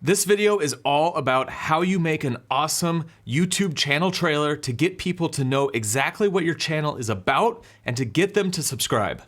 This video is all about how you make an awesome YouTube channel trailer to get people to know exactly what your channel is about and to get them to subscribe.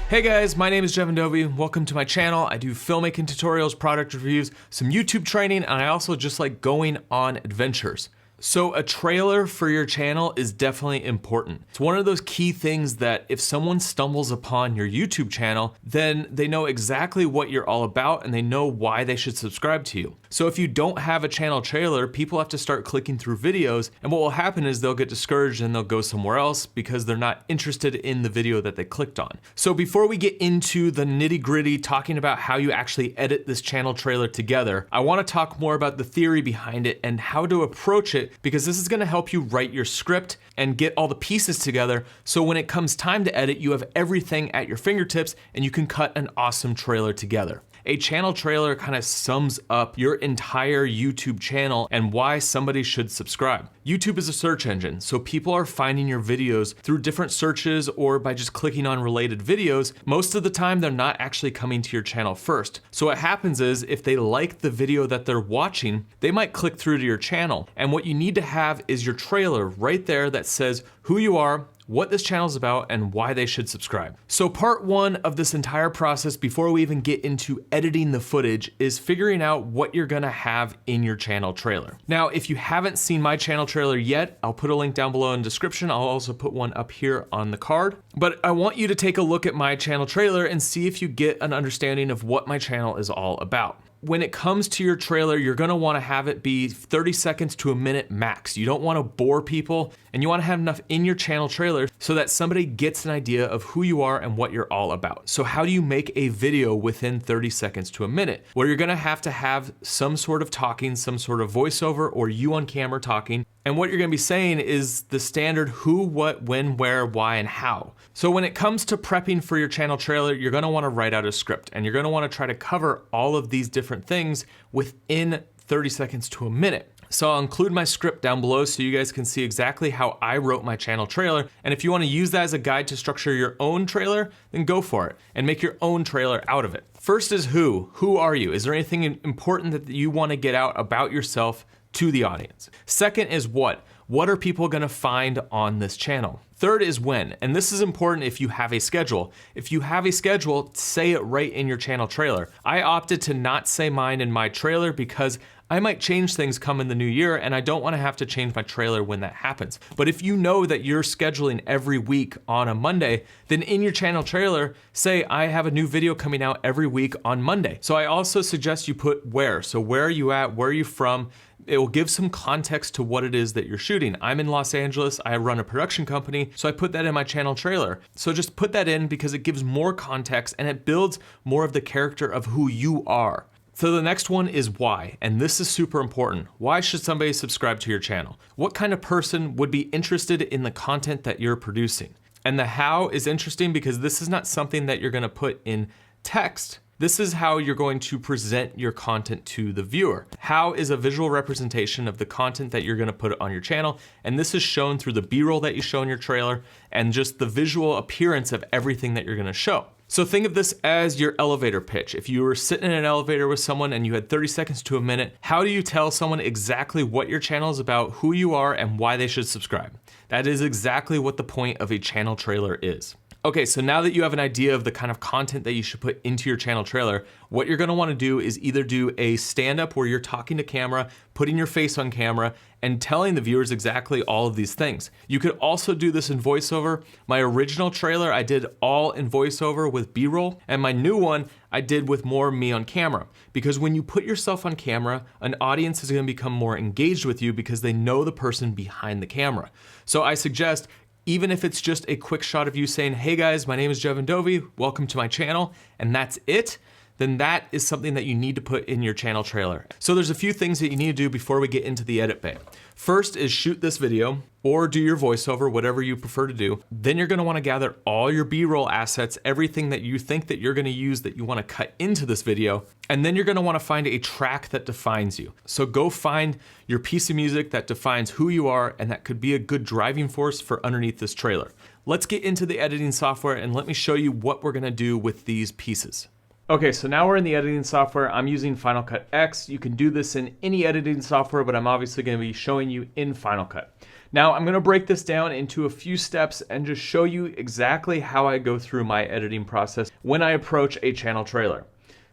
Hey guys, my name is Jeven Dovey. Welcome to my channel. I do filmmaking tutorials, product reviews, some YouTube training, and I also just like going on adventures. So a trailer for your channel is definitely important. It's one of those key things that if someone stumbles upon your YouTube channel, then they know exactly what you're all about and they know why they should subscribe to you. So if you don't have a channel trailer, people have to start clicking through videos, and what will happen is they'll get discouraged and they'll go somewhere else because they're not interested in the video that they clicked on. So before we get into the nitty-gritty talking about how you actually edit this channel trailer together, I want to talk more about the theory behind it and how to approach it, because this is going to help you write your script and get all the pieces together, so when it comes time to edit, you have everything at your fingertips and you can cut an awesome trailer together. A channel trailer kind of sums up your entire YouTube channel and why somebody should subscribe. YouTube is a search engine, so people are finding your videos through different searches or by just clicking on related videos. Most of the time, they're not actually coming to your channel first. So what happens is, if they like the video that they're watching, they might click through to your channel. And what you need to have is your trailer right there that says who you are, what this channel is about, and why they should subscribe. So part one of this entire process, before we even get into editing the footage, is figuring out what you're gonna have in your channel trailer. Now, if you haven't seen my channel trailer yet, I'll put a link down below in the description. I'll also put one up here on the card. But I want you to take a look at my channel trailer and see if you get an understanding of what my channel is all about. When it comes to your trailer, you're gonna wanna have it be 30 seconds to a minute max. You don't wanna bore people, and you wanna have enough in your channel trailer so that somebody gets an idea of who you are and what you're all about. So how do you make a video within 30 seconds to a minute? Well, you're gonna have some sort of talking, some sort of voiceover, or you on camera talking. And what you're gonna be saying is the standard who, what, when, where, why, and how. So when it comes to prepping for your channel trailer, you're gonna wanna write out a script, and you're gonna wanna try to cover all of these different things within 30 seconds to a minute. So I'll include my script down below so you guys can see exactly how I wrote my channel trailer. And if you wanna use that as a guide to structure your own trailer, then go for it and make your own trailer out of it. First is who. Who are you? Is there anything important that you wanna get out about yourself to the audience? Second is what. What are people gonna find on this channel? Third is when, and this is important if you have a schedule. If you have a schedule, say it right in your channel trailer. I opted to not say mine in my trailer because I might change things come in the new year, and I don't wanna have to change my trailer when that happens. But if you know that you're scheduling every week on a Monday, then in your channel trailer, say I have a new video coming out every week on Monday. So I also suggest you put where. So where are you at, where are you from? It will give some context to what it is that you're shooting. I'm in Los Angeles, I run a production company, so I put that in my channel trailer. So just put that in because it gives more context and it builds more of the character of who you are. So the next one is why, and this is super important. Why should somebody subscribe to your channel? What kind of person would be interested in the content that you're producing? And the how is interesting because this is not something that you're gonna put in text. This is how you're going to present your content to the viewer. How is a visual representation of the content that you're gonna put on your channel, and this is shown through the B-roll that you show in your trailer and just the visual appearance of everything that you're gonna show. So think of this as your elevator pitch. If you were sitting in an elevator with someone and you had 30 seconds to a minute, how do you tell someone exactly what your channel is about, who you are, and why they should subscribe? That is exactly what the point of a channel trailer is. Okay, so now that you have an idea of the kind of content that you should put into your channel trailer, what you're gonna wanna do is either do a stand-up where you're talking to camera, putting your face on camera, and telling the viewers exactly all of these things. You could also do this in voiceover. My original trailer, I did all in voiceover with B-roll, and my new one, I did with more me on camera. Because when you put yourself on camera, an audience is gonna become more engaged with you because they know the person behind the camera. So I suggest, even if it's just a quick shot of you saying, hey guys, my name is Jeven Dovey, welcome to my channel, and that's it, then that is something that you need to put in your channel trailer. So there's a few things that you need to do before we get into the edit bay. First is shoot this video or do your voiceover, whatever you prefer to do. Then you're gonna wanna gather all your B-roll assets, everything that you think that you're gonna use that you wanna cut into this video. And then you're gonna wanna find a track that defines you. So go find your piece of music that defines who you are and that could be a good driving force for underneath this trailer. let's get into the editing software and let me show you what we're gonna do with these pieces. Okay, so now we're in the editing software. I'm using Final Cut X. You can do this in any editing software, but I'm obviously gonna be showing you in Final Cut. Now I'm gonna break this down into a few steps and just show you exactly how I go through my editing process when I approach a channel trailer.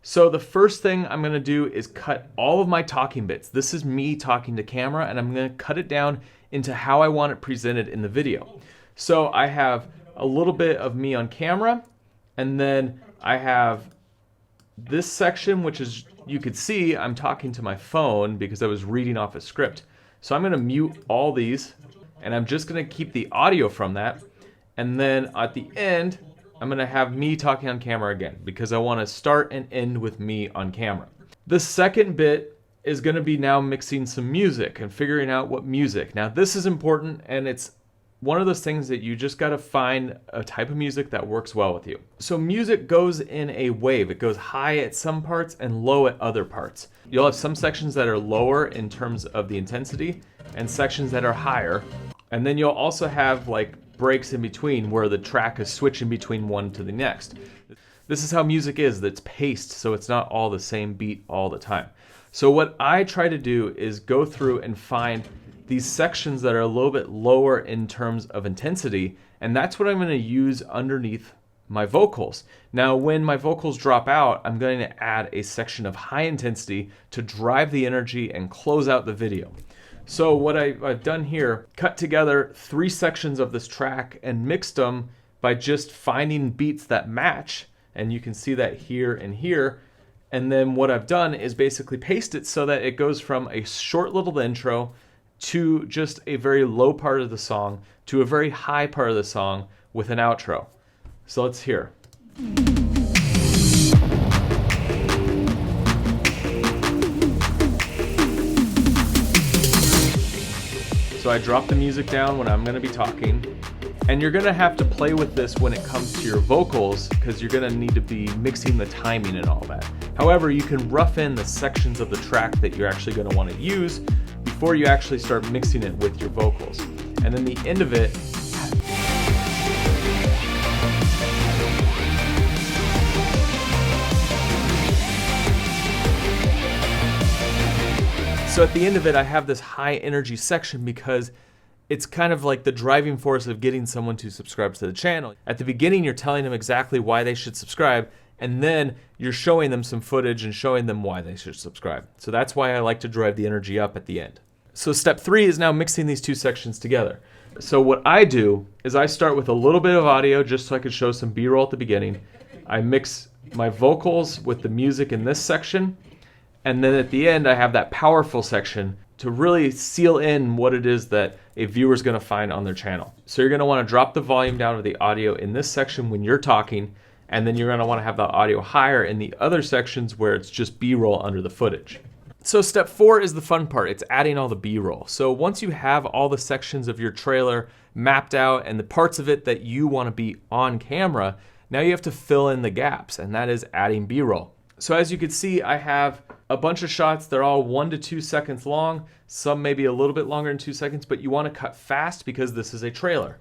So the first thing I'm gonna do is cut all of my talking bits. This is me talking to camera, and I'm gonna cut it down into how I want it presented in the video. So I have a little bit of me on camera, and then I have this section, which is, you could see I'm talking to my phone because I was reading off a script. So I'm gonna mute all these, and I'm just gonna keep the audio from that. And then at the end, I'm gonna have me talking on camera again because I wanna start and end with me on camera. The second bit is gonna be now mixing some music and figuring out what music. Now this is important, and it's one of those things that you just gotta find a type of music that works well with you. So music goes in a wave. It goes high at some parts and low at other parts. You'll have some sections that are lower in terms of the intensity and sections that are higher. And then you'll also have like breaks in between where the track is switching between one to the next. This is how music is, that's paced, so it's not all the same beat all the time. So what I try to do is go through and find these sections that are a little bit lower in terms of intensity, and that's what I'm going to use underneath my vocals. Now when my vocals drop out, I'm going to add a section of high intensity to drive the energy and close out the video. So what I've done here, cut together 3 sections of this track and mixed them by just finding beats that match, and you can see that here and here. And then what I've done is basically paste it so that it goes from a short little intro to just a very low part of the song to a very high part of the song with an outro. So let's hear. So I drop the music down when I'm gonna be talking, and you're gonna have to play with this when it comes to your vocals because you're gonna need to be mixing the timing and all that. However, you can rough in the sections of the track that you're actually gonna wanna use before you actually start mixing it with your vocals. And then the end of it, so at the end of it, I have this high energy section because it's kind of like the driving force of getting someone to subscribe to the channel. At the beginning, you're telling them exactly why they should subscribe, and then you're showing them some footage and showing them why they should subscribe. So that's why I like to drive the energy up at the end. So step 3 is now mixing these 2 sections together. So what I do is I start with a little bit of audio just so I could show some B-roll at the beginning. I mix my vocals with the music in this section, and then at the end I have that powerful section to really seal in what it is that a viewer is going to find on their channel. So you're going to want to drop the volume down of the audio in this section when you're talking, and then you're going to want to have the audio higher in the other sections where it's just B-roll under the footage. So step 4 is the fun part. It's adding all the B-roll. So once you have all the sections of your trailer mapped out and the parts of it that you want to be on camera, now you have to fill in the gaps, and that is adding B-roll. So as you can see, I have a bunch of shots. They're all 1 to 2 seconds long. Some maybe a little bit longer than 2 seconds, but you want to cut fast because this is a trailer.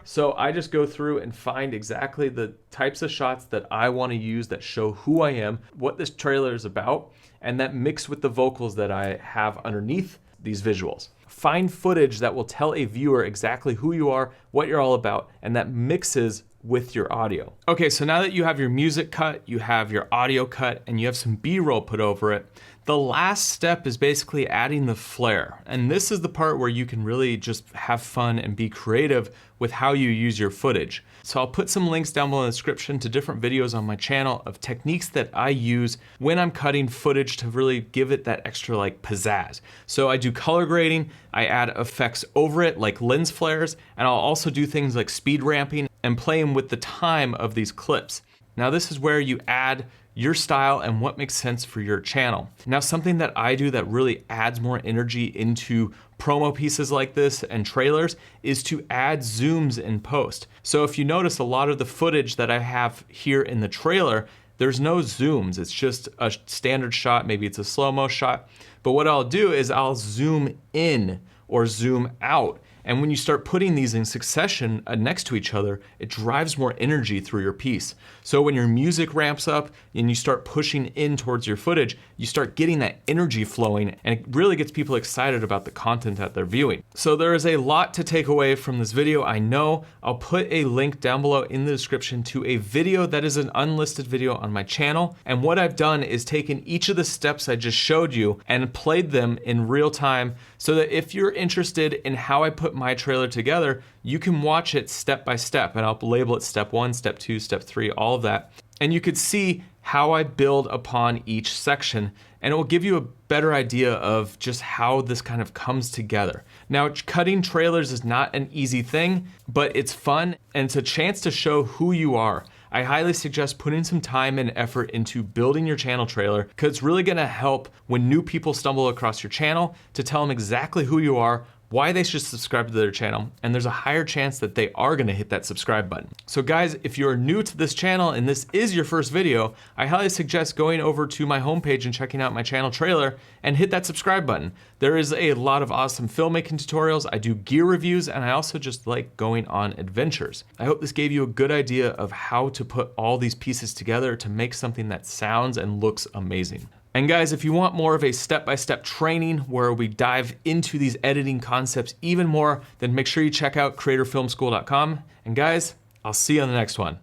So I just go through and find exactly the types of shots that I want to use that show who I am, what this trailer is about, and that mix with the vocals that I have underneath these visuals. Find footage that will tell a viewer exactly who you are, what you're all about, and that mixes with your audio. Okay, so now that you have your music cut, you have your audio cut, and you have some B-roll put over it, the last step is basically adding the flair. And this is the part where you can really just have fun and be creative with how you use your footage. So I'll put some links down below in the description to different videos on my channel of techniques that I use when I'm cutting footage to really give it that extra like pizzazz. So I do color grading, I add effects over it like lens flares, and I'll also do things like speed ramping and playing with the time of these clips. Now this is where you add your style and what makes sense for your channel. Now something that I do that really adds more energy into promo pieces like this and trailers is to add zooms in post. So if you notice a lot of the footage that I have here in the trailer, there's no zooms. It's just a standard shot, maybe it's a slow-mo shot. But what I'll do is I'll zoom in or zoom out. And when you start putting these in succession next to each other, it drives more energy through your piece. So when your music ramps up and you start pushing in towards your footage, you start getting that energy flowing, and it really gets people excited about the content that they're viewing. So there is a lot to take away from this video, I know. I'll put a link down below in the description to a video that is an unlisted video on my channel. And what I've done is taken each of the steps I just showed you and played them in real time, so that if you're interested in how I put my trailer together, you can watch it step by step, and I'll label it step 1, step 2, step 3, all of that. And you could see how I build upon each section, and it will give you a better idea of just how this kind of comes together. Now, cutting trailers is not an easy thing, but it's fun, and it's a chance to show who you are. I highly suggest putting some time and effort into building your channel trailer, because it's really gonna help when new people stumble across your channel to tell them exactly who you are, why they should subscribe to their channel, and there's a higher chance that they are gonna hit that subscribe button. So guys, if you're new to this channel and this is your first video, I highly suggest going over to my homepage and checking out my channel trailer and hit that subscribe button. There is a lot of awesome filmmaking tutorials, I do gear reviews, and I also just like going on adventures. I hope this gave you a good idea of how to put all these pieces together to make something that sounds and looks amazing. And guys, if you want more of a step-by-step training where we dive into these editing concepts even more, then make sure you check out creatorfilmschool.com. And guys, I'll see you on the next one.